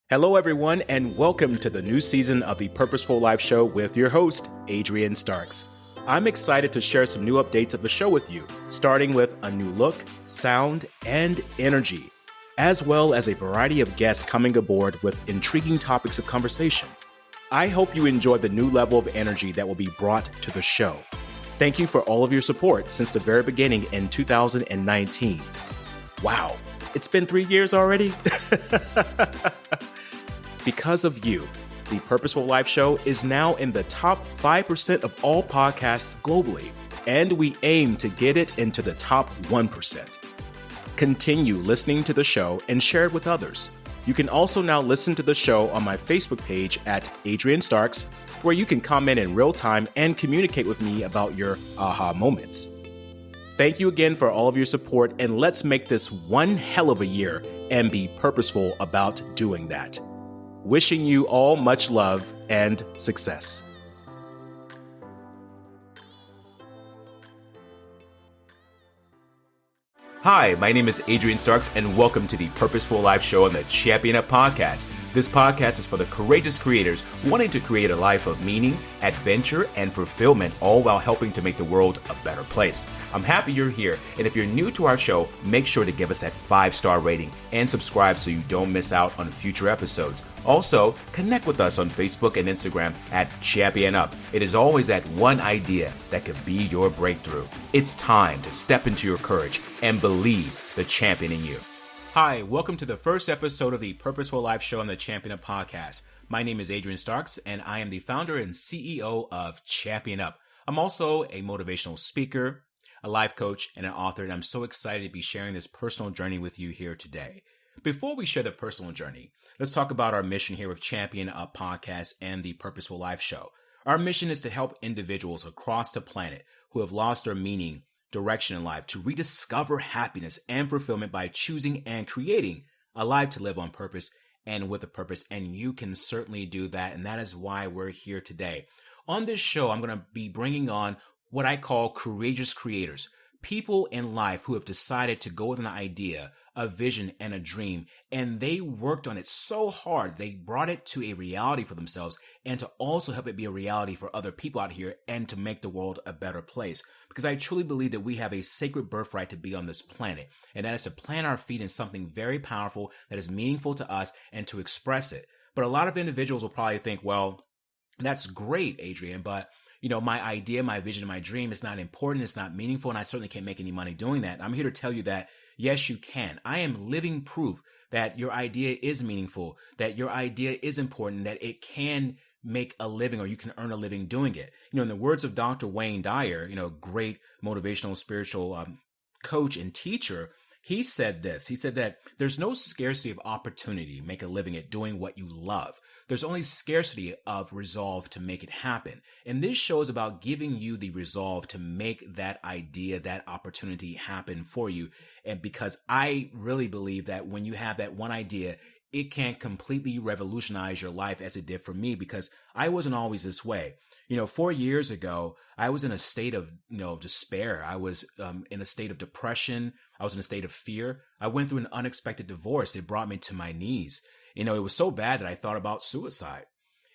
Hello, everyone, and welcome to the new season of the Purposeful Life Show with your host, Adrian Starks. I'm excited to share some new updates of the show with you, starting with a new look, sound, and energy, as well as a variety of guests coming aboard with intriguing topics of conversation. I hope you enjoy the new level of energy that will be brought to the show. Thank you for all of your support since the very beginning in 2019. Wow, it's been 3 years already? Because of you, the Purposeful Life Show is now in the top 5% of all podcasts globally, and we aim to get it into the top 1%. Continue listening to the show and share it with others. You can also now listen to the show on my Facebook page at Adrian Starks, where you can comment in real time and communicate with me about your aha moments. Thank you again for all of your support, and let's make this one hell of a year and be purposeful about doing that. Wishing you all much love and success. Hi, my name is Adrian Starks, and welcome to the Purposeful Life Show on the Champion Up Podcast. This podcast is for the courageous creators wanting to create a life of meaning, adventure, and fulfillment, all while helping to make the world a better place. I'm happy you're here, and if you're new to our show, make sure to give us that 5-star rating and subscribe so you don't miss out on future episodes. Also, connect with us on Facebook and Instagram at Champion Up. It is always that one idea that could be your breakthrough. It's time to step into your courage and believe the champion in you. Hi, welcome to the first episode of the Purposeful Life Show on the Champion Up Podcast. My name is Adrian Starks, and I am the founder and CEO of Champion Up. I'm also a motivational speaker, a life coach, and an author, and I'm so excited to be sharing this personal journey with you here today. Before we share the personal journey, let's talk about our mission here with Champion Up Podcast and the Purposeful Life Show. Our mission is to help individuals across the planet who have lost their meaning, direction in life to rediscover happiness and fulfillment by choosing and creating a life to live on purpose and with a purpose. And you can certainly do that. And that is why we're here today. On this show, I'm going to be bringing on what I call courageous creators, people in life who have decided to go with an idea, a vision, and a dream, and they worked on it so hard. They brought it to a reality for themselves and to also help it be a reality for other people out here and to make the world a better place. Because I truly believe that we have a sacred birthright to be on this planet, and that is to plant our feet in something very powerful that is meaningful to us and to express it. But a lot of individuals will probably think, well, that's great, Adrian, but my idea, my vision, my dream is not important. It's not meaningful. And I certainly can't make any money doing that. I'm here to tell you that, yes, you can. I am living proof that your idea is meaningful, that your idea is important, that it can make a living or you can earn a living doing it. In the words of Dr. Wayne Dyer, great motivational spiritual coach and teacher, he said this. He said that there's no scarcity of opportunity to make a living at doing what you love. There's only scarcity of resolve to make it happen. And this show is about giving you the resolve to make that idea, that opportunity happen for you. And because I really believe that when you have that one idea, it can completely revolutionize your life as it did for me, because I wasn't always this way. 4 years ago, I was in a state of, despair. I was in a state of depression. I was in a state of fear. I went through an unexpected divorce. It brought me to my knees. It was so bad that I thought about suicide.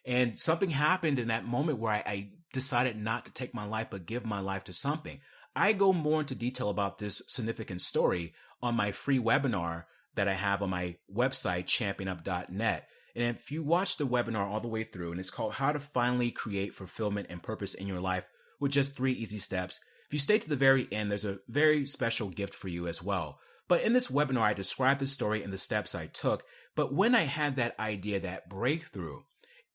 And something happened in that moment where I decided not to take my life, but give my life to something. I go more into detail about this significant story on my free webinar that I have on my website, championup.net. And if you watch the webinar all the way through, and it's called How to Finally Create Fulfillment and Purpose in Your Life with just 3 easy steps. If you stay to the very end, there's a very special gift for you as well. But in this webinar, I described the story and the steps I took. But when I had that idea, that breakthrough,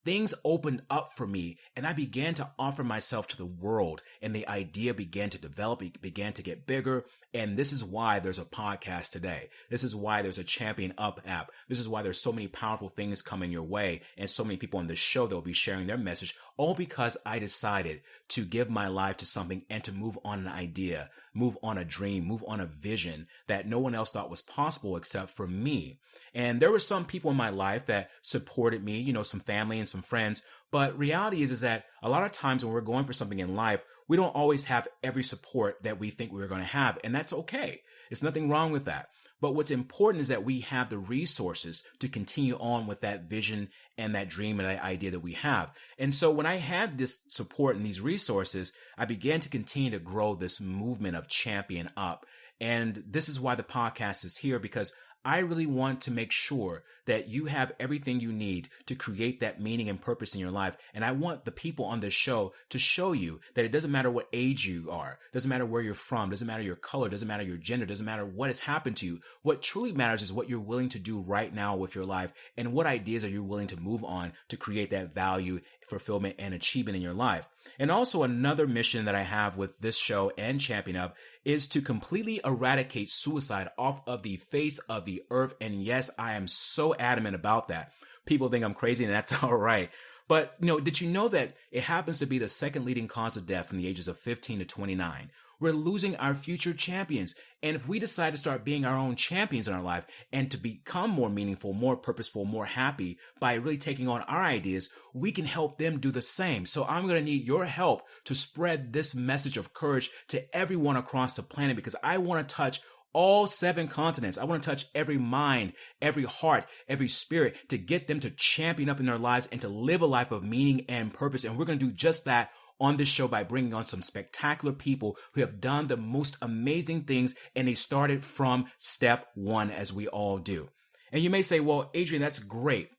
things opened up for me and I began to offer myself to the world, and the idea began to develop, it began to get bigger. And this is why there's a podcast today. This is why there's a Champion Up app. This is why there's so many powerful things coming your way and so many people on this show that will be sharing their message, all because I decided to give my life to something and to move on an idea, move on a dream, move on a vision that no one else thought was possible except for me. And there were some people in my life that supported me, some family and some friends. But reality is that a lot of times when we're going for something in life, we don't always have every support that we think we're going to have. And that's okay. There's nothing wrong with that. But what's important is that we have the resources to continue on with that vision and that dream and that idea that we have. And so when I had this support and these resources, I began to continue to grow this movement of Champion Up. And this is why the podcast is here, because I really want to make sure that you have everything you need to create that meaning and purpose in your life. And I want the people on this show to show you that it doesn't matter what age you are, doesn't matter where you're from, doesn't matter your color, doesn't matter your gender, doesn't matter what has happened to you. What truly matters is what you're willing to do right now with your life, and what ideas are you willing to move on to create that value, fulfillment, and achievement in your life. And also another mission that I have with this show and Champion Up is to completely eradicate suicide off of the face of the earth. And yes, I am so adamant about that. People think I'm crazy, and that's all right. But, did you know that it happens to be the second leading cause of death from the ages of 15 to 29? We're losing our future champions. And if we decide to start being our own champions in our life and to become more meaningful, more purposeful, more happy by really taking on our ideas, we can help them do the same. So I'm going to need your help to spread this message of courage to everyone across the planet, because I want to touch all 7 continents. I want to touch every mind, every heart, every spirit, to get them to champion up in their lives and to live a life of meaning and purpose. And we're going to do just that on this show by bringing on some spectacular people who have done the most amazing things, and they started from step 1, as we all do. And you may say, well, Adrian, that's great,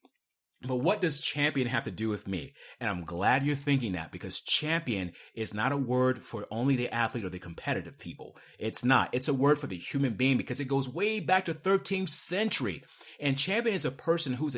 but what does champion have to do with me? And I'm glad you're thinking that, because champion is not a word for only the athlete or the competitive people. It's not. It's a word for the human being, because it goes way back to 13th century. And champion is a person who's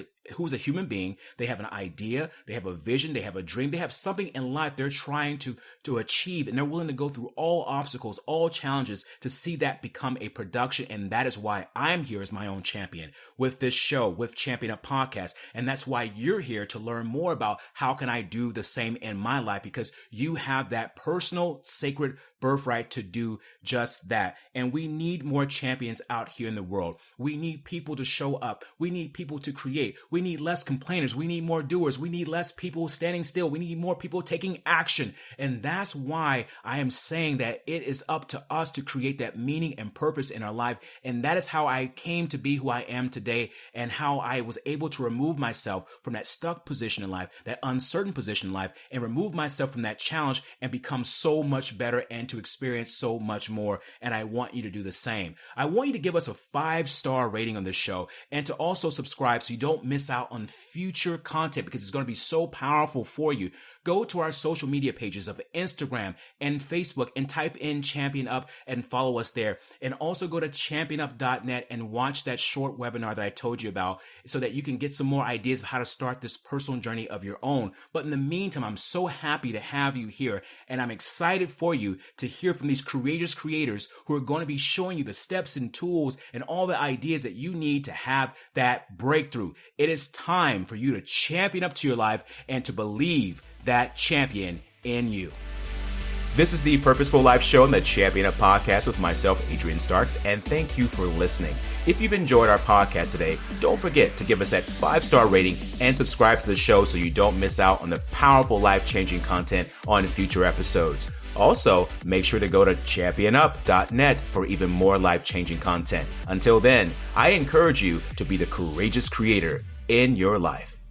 a human being. They have an idea, they have a vision, they have a dream, they have something in life they're trying to achieve, and they're willing to go through all obstacles, all challenges to see that become a production. And that is why I'm here as my own champion with this show, with Champion Up Podcast. And that's why you're here to learn more about how can I do the same in my life, because you have that personal sacred birthright to do just that. And we need more champions out here in the world. We need people to show up. We need people to create. We need less complainers. We need more doers. We need less people standing still. We need more people taking action. And that's why I am saying that it is up to us to create that meaning and purpose in our life. And that is how I came to be who I am today, and how I was able to remove myself from that stuck position in life, that uncertain position in life, and remove myself from that challenge and become so much better and to experience so much more. And I want you to do the same. I want you to give us a 5-star rating on this show, and to also subscribe so you don't miss out on future content, because it's going to be so powerful for you. Go to our social media pages of Instagram and Facebook and type in Champion Up and follow us there. And also go to championup.net and watch that short webinar that I told you about, so that you can get some more ideas of how to start this personal journey of your own. But in the meantime, I'm so happy to have you here, and I'm excited for you to hear from these courageous creators who are going to be showing you the steps and tools and all the ideas that you need to have that breakthrough. It is time for you to champion up to your life and to believe that champion in you. This is the Purposeful Life Show and the Champion Up Podcast with myself, Adrian Starks, and thank you for listening. If you've enjoyed our podcast today, don't forget to give us that 5-star rating and subscribe to the show so you don't miss out on the powerful life-changing content on future episodes. Also, make sure to go to championup.net for even more life-changing content. Until then, I encourage you to be the courageous creator in your life.